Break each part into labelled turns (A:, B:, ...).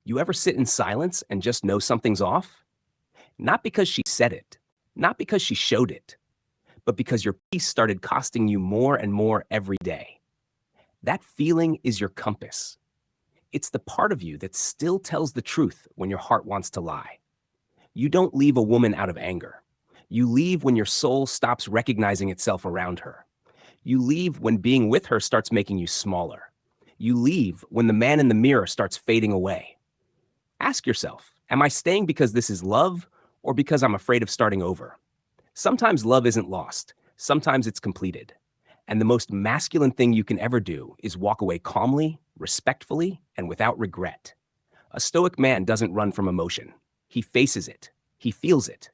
A: You ever sit in silence and just know something's off? Not because she said it, not because she showed it, but because your peace started costing you more and more every day. That feeling is your compass. It's the part of you that still tells the truth when your heart wants to lie. You don't leave a woman out of anger. You leave when your soul stops recognizing itself around her. You leave when being with her starts making you smaller. You leave when the man in the mirror starts fading away. Ask yourself, am I staying because this is love or because I'm afraid of starting over? Sometimes love isn't lost. Sometimes it's completed. And the most masculine thing you can ever do is walk away calmly, respectfully, and without regret. A stoic man doesn't run from emotion. He faces it. He feels it.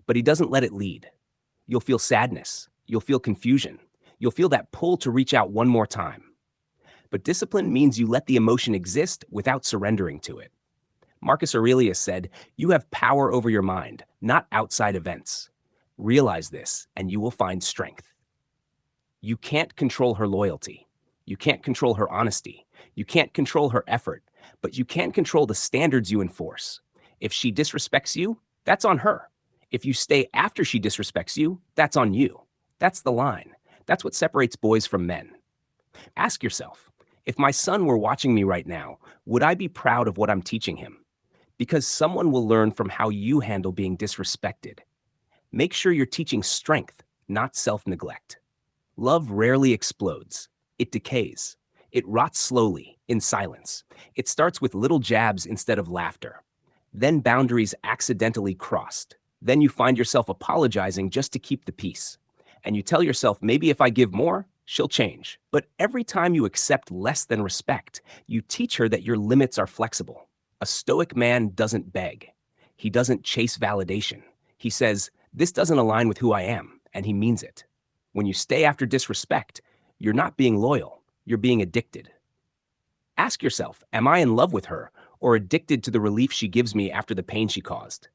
A: But he doesn't let it lead. You'll feel sadness. You'll feel confusion. You'll feel that pull to reach out one more time. But discipline means you let the emotion exist without surrendering to it. Marcus Aurelius said, "You have power over your mind, not outside events. Realize this, and you will find strength." You can't control her loyalty. You can't control her honesty. You can't control her effort, but you can control the standards you enforce. If she disrespects you, that's on her. If you stay after she disrespects you, that's on you. That's the line. That's what separates boys from men. Ask yourself, if my son were watching me right now, would I be proud of what I'm teaching him? Because someone will learn from how you handle being disrespected. Make sure you're teaching strength, not self-neglect. Love rarely explodes. It decays. It rots slowly, in silence. It starts with little jabs instead of laughter. Then boundaries accidentally crossed. Then you find yourself apologizing just to keep the peace. And you tell yourself, maybe if I give more, she'll change. But every time you accept less than respect, you teach her that your limits are flexible. A stoic man doesn't beg. He doesn't chase validation. He says, this doesn't align with who I am, and he means it. When you stay after disrespect, you're not being loyal, you're being addicted. Ask yourself, am I in love with her or addicted to the relief she gives me after the pain she caused?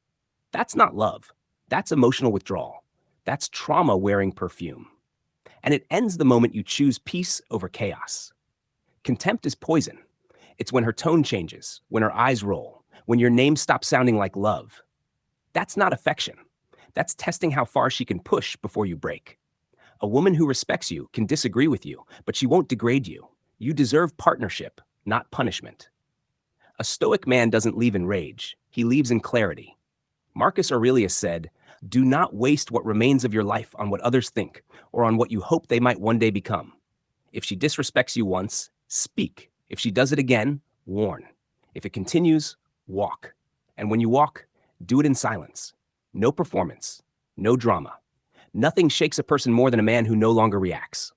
A: That's not love. That's emotional withdrawal. That's trauma wearing perfume. And it ends the moment you choose peace over chaos. Contempt is poison. It's when her tone changes, when her eyes roll, when your name stops sounding like love. That's not affection. That's testing how far she can push before you break. A woman who respects you can disagree with you, but she won't degrade you. You deserve partnership, not punishment. A stoic man doesn't leave in rage. He leaves in clarity. Marcus Aurelius said, "Do not waste what remains of your life on what others think or on what you hope they might one day become. If she disrespects you once, speak. If she does it again, warn. If it continues, walk. And when you walk, do it in silence. No performance, no drama. Nothing shakes a person more than a man who no longer reacts."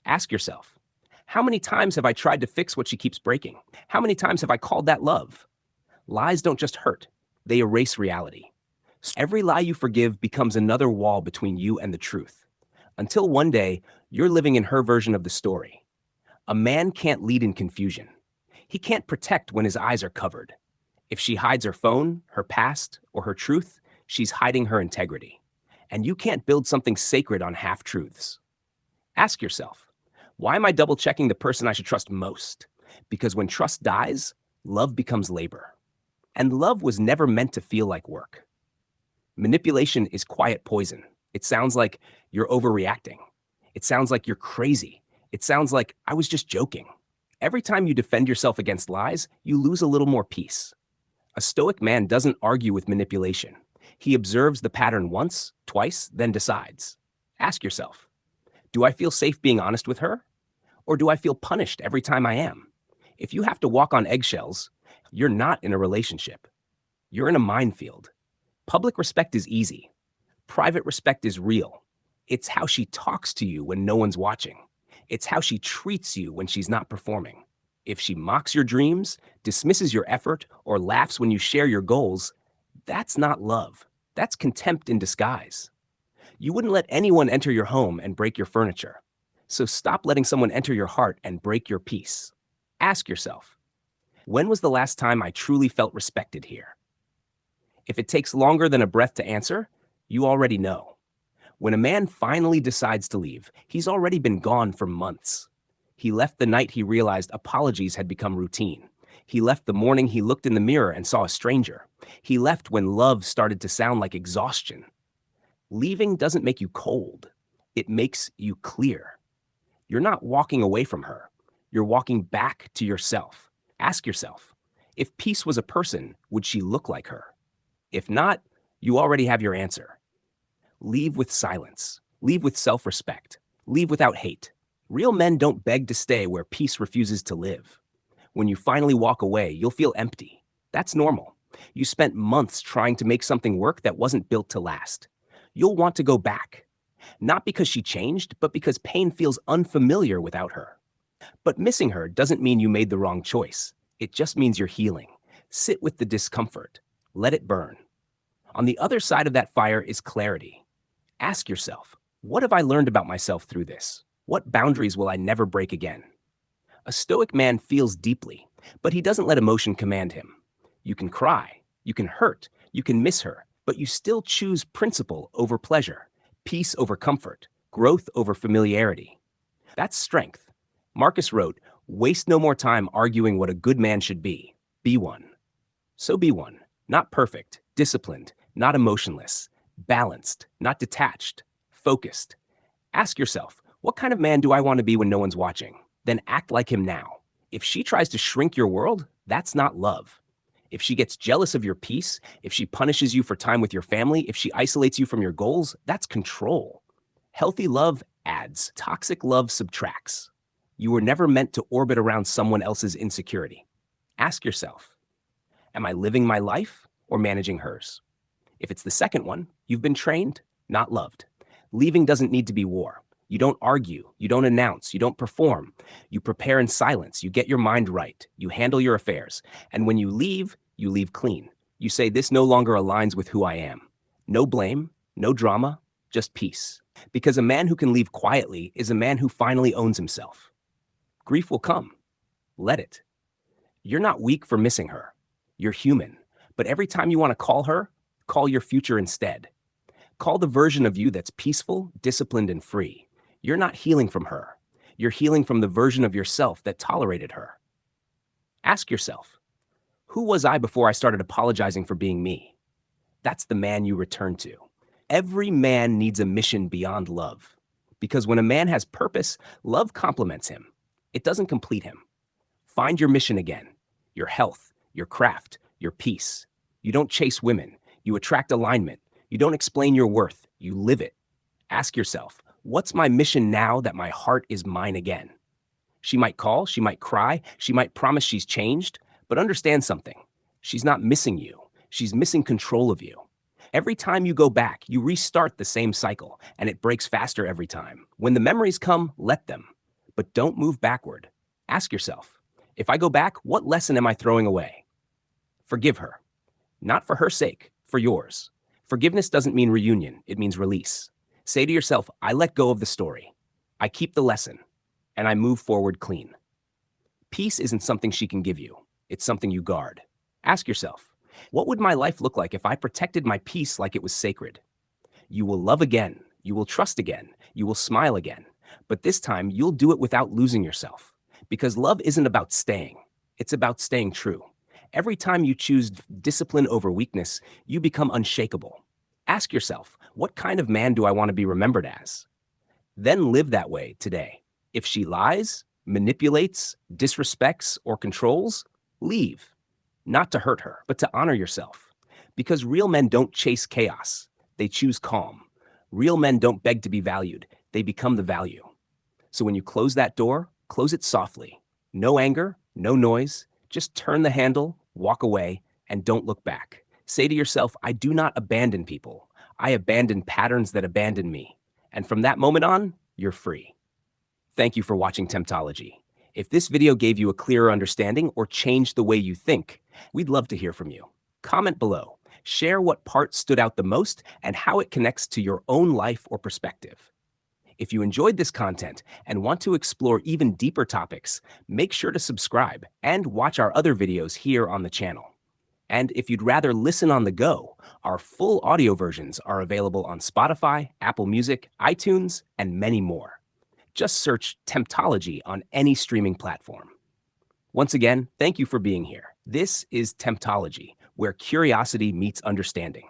A: Ask yourself, how many times have I tried to fix what she keeps breaking? How many times have I called that love? Lies don't just hurt, they erase reality. So every lie you forgive becomes another wall between you and the truth. Until one day, you're living in her version of the story. A man can't lead in confusion. He can't protect when his eyes are covered. If she hides her phone, her past, or her truth, she's hiding her integrity. And you can't build something sacred on half-truths. Ask yourself, why am I double-checking the person I should trust most? Because when trust dies, love becomes labor. And love was never meant to feel like work. Manipulation is quiet poison. It sounds like you're overreacting. It sounds like you're crazy. It sounds like I was just joking. Every time you defend yourself against lies, you lose a little more peace. A stoic man doesn't argue with manipulation. He observes the pattern once, twice, then decides. Ask yourself, do I feel safe being honest with her? Or do I feel punished every time I am? If you have to walk on eggshells, you're not in a relationship. You're in a minefield. Public respect is easy. Private respect is real. It's how she talks to you when no one's watching. It's how she treats you when she's not performing. If she mocks your dreams, dismisses your effort, or laughs when you share your goals, that's not love. That's contempt in disguise. You wouldn't let anyone enter your home and break your furniture. So stop letting someone enter your heart and break your peace. Ask yourself, when was the last time I truly felt respected here? If it takes longer than a breath to answer, you already know. When a man finally decides to leave, he's already been gone for months. He left the night he realized apologies had become routine. He left the morning he looked in the mirror and saw a stranger. He left when love started to sound like exhaustion. Leaving doesn't make you cold. It makes you clear. You're not walking away from her. You're walking back to yourself. Ask yourself, if peace was a person, would she look like her? If not, you already have your answer. Leave with silence. Leave with self-respect. Leave without hate. Real men don't beg to stay where peace refuses to live. When you finally walk away, you'll feel empty. That's normal. You spent months trying to make something work that wasn't built to last. You'll want to go back. Not because she changed, but because pain feels unfamiliar without her. But missing her doesn't mean you made the wrong choice. It just means you're healing. Sit with the discomfort. Let it burn. On the other side of that fire is clarity. Ask yourself, what have I learned about myself through this? What boundaries will I never break again? A stoic man feels deeply, but he doesn't let emotion command him. You can cry, you can hurt, you can miss her, but you still choose principle over pleasure, peace over comfort, growth over familiarity. That's strength. Marcus wrote, "Waste no more time arguing what a good man should be. Be one." So be one. Not perfect, disciplined, not emotionless, balanced, not detached, focused. Ask yourself, what kind of man do I want to be when no one's watching? Then act like him now. If she tries to shrink your world, that's not love. If she gets jealous of your peace, if she punishes you for time with your family, if she isolates you from your goals, that's control. Healthy love adds. Toxic love subtracts. You were never meant to orbit around someone else's insecurity. Ask yourself, am I living my life or managing hers? If it's the second one, you've been trained, not loved. Leaving doesn't need to be war. You don't argue, you don't announce, you don't perform. You prepare in silence, you get your mind right, you handle your affairs. And when you leave clean. You say, this no longer aligns with who I am. No blame, no drama, just peace. Because a man who can leave quietly is a man who finally owns himself. Grief will come. Let it. You're not weak for missing her. You're human. But every time you want to call her, call your future instead. Call the version of you that's peaceful, disciplined, and free. You're not healing from her. You're healing from the version of yourself that tolerated her. Ask yourself, who was I before I started apologizing for being me? That's the man you return to. Every man needs a mission beyond love. Because when a man has purpose, love complements him. It doesn't complete him. Find your mission again. Your health, your craft, your peace. You don't chase women. You attract alignment. You don't explain your worth. You live it. Ask yourself, what's my mission now that my heart is mine again? She might call, she might cry, she might promise she's changed, but understand something. She's not missing you. She's missing control of you. Every time you go back, you restart the same cycle, and it breaks faster every time. When the memories come, let them. But don't move backward. Ask yourself, if I go back, what lesson am I throwing away? Forgive her. Not for her sake, for yours. Forgiveness doesn't mean reunion, it means release. Say to yourself, I let go of the story. I keep the lesson, and I move forward clean. Peace isn't something she can give you. It's something you guard. Ask yourself, what would my life look like if I protected my peace like it was sacred? You will love again. You will trust again. You will smile again. But this time, you'll do it without losing yourself. Because love isn't about staying. It's about staying true. Every time you choose discipline over weakness, you become unshakable. Ask yourself, what kind of man do I want to be remembered as? Then live that way today. If she lies, manipulates, disrespects, or controls, leave. Not to hurt her, but to honor yourself. Because real men don't chase chaos. They choose calm. Real men don't beg to be valued. They become the value. So when you close that door, close it softly. No anger, no noise. Just turn the handle, walk away, and don't look back. Say to yourself, I do not abandon people. I abandon patterns that abandon me. And from that moment on, you're free. Thank you for watching Temptology. If this video gave you a clearer understanding or changed the way you think, we'd love to hear from you. Comment below. Share what part stood out the most and how it connects to your own life or perspective. If you enjoyed this content and want to explore even deeper topics, make sure to subscribe and watch our other videos here on the channel. And if you'd rather listen on the go, our full audio versions are available on Spotify, Apple Music, iTunes, and many more. Just search Temptology on any streaming platform. Once again, thank you for being here. This is Temptology, where curiosity meets understanding.